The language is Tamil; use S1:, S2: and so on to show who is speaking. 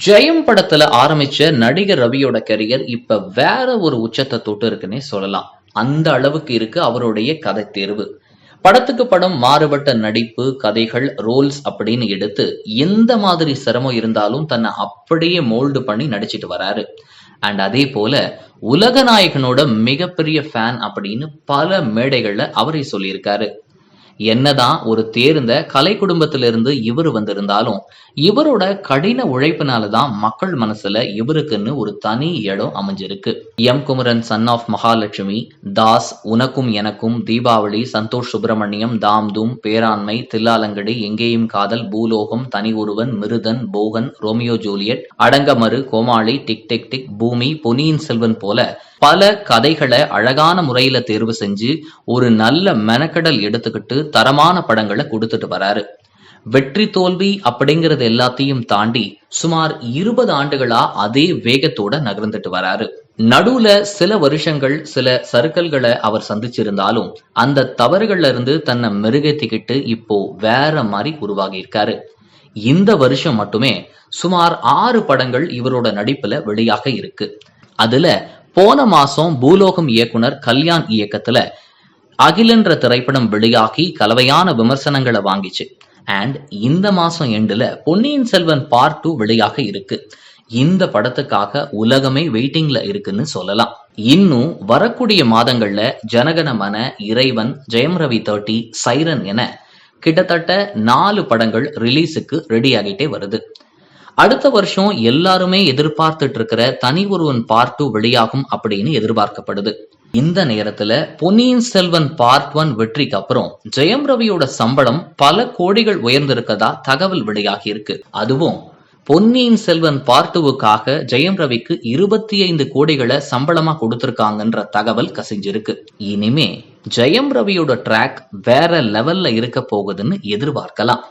S1: ஜெயம் படத்துல ஆரம்பிச்ச நடிகர் ரவியோட கரியர் இப்ப வேற ஒரு உச்சத்தை தொட்டு இருக்குன்னே சொல்லலாம். அந்த அளவுக்கு இருக்கு அவருடைய கதை தேர்வு. படத்துக்கு படம் மாறுபட்ட நடிப்பு, கதைகள், ரோல்ஸ் அப்படின்னு எடுத்து எந்த மாதிரி சிரமம் இருந்தாலும் தன்னை அப்படியே மோல்டு பண்ணி நடிச்சிட்டு வராரு. அண்ட் அதே போல உலகநாயகனோட மிகப்பெரிய ஃபேன் அப்படின்னு பல மேடைகள்ல அவரே சொல்லியிருக்காரு. என்னதான் ஒரு தேர்ந்த கலை குடும்பத்திலிருந்து இவரு வந்திருந்தாலும் இவரோட கடின உழைப்பினாலதான் மக்கள் மனசுல இவருக்குன்னு ஒரு தனி இடம் அமைஞ்சிருக்கு. M Kumaran, son of Mahalakshmi, Dass, உனக்கும் எனக்கும், தீபாவளி, சந்தோஷ் சுப்பிரமணியம், தாம்தூம், பேராண்மை, தில்லாலங்கடி, எங்கேயும் காதல், பூலோகம், தனி ஒருவன், மிருதன், போகன், ரோமியோ ஜூலியட், அடங்கமறு, கோமாளி, டிக் டிக் டிக், பூமி, பொன்னியின் செல்வன் போல பல கதைகளை அழகான முறையில தேர்வு செஞ்சு ஒரு நல்ல மெனக்கடல் எடுத்துக்கிட்டு தரமான படங்களை கொடுத்துட்டு வராரு. வெற்றி தோல்வி அப்படிங்கறது எல்லாத்தையும் தாண்டி சுமார் 20 ஆண்டுகளா அதே வேகத்தோட நகர்ந்துட்டு வராரு. நடுவுல சில வருஷங்கள் சில சறுக்கல்களை அவர் சந்திச்சிருந்தாலும் அந்த தவறுகள்ல இருந்து தன்னை மெருகேத்திக்கிட்டு இப்போ வேற மாதிரி உருவாகி இருக்காரு. இந்த வருஷம் மட்டுமே சுமார் 6 படங்கள் இவரோட நடிப்புல வெளியாக இருக்கு. அதுல போன மாசம் பூலோகம் இயக்குனர் கல்யாண் இயக்கத்துல அகிலன்ற திரைப்படம் வெளியாகி கலவையான விமர்சனங்களை வாங்கிச்சு. அண்ட் இந்த மாசம் எண்டுல பொன்னியின் செல்வன் பார்ட் 2 வெளியாக இருக்கு. இந்த படத்துக்காக உலகமே வெயிட்டிங்ல இருக்குன்னு சொல்லலாம். இன்னும் வரக்கூடிய மாதங்கள்ல ஜனகணமன, இறைவன், ஜெயம் ரவி 30, சைரன் என கிட்டத்தட்ட 4 படங்கள் ரிலீஸுக்கு ரெடி ஆகிட்டே வருது. அடுத்த வருஷம் எல்லாருமே எதிர்பார்த்துட்டு இருக்கிற தனி ஒருவன் பார்ட் 2 வெளியாகும் அப்படின்னு எதிர்பார்க்கப்படுது. இந்த நேரத்துல பொன்னியின் செல்வன் பார்ட் 1 வெற்றிக்கு அப்புறம் ஜெயம் ரவியோட சம்பளம் பல கோடிகள் உயர்ந்திருக்கதா தகவல் வெளியாகி இருக்கு. அதுவும் பொன்னியின் செல்வன் பார்ட் 2க்காக ஜெயம் ரவிக்கு 25 கோடிகளை சம்பளமா கொடுத்திருக்காங்கன்ற தகவல் கசிஞ்சிருக்கு. இனிமே ஜெயம் ரவியோட ட்ராக் வேற லெவல்ல இருக்க போகுதுன்னு எதிர்பார்க்கலாம்.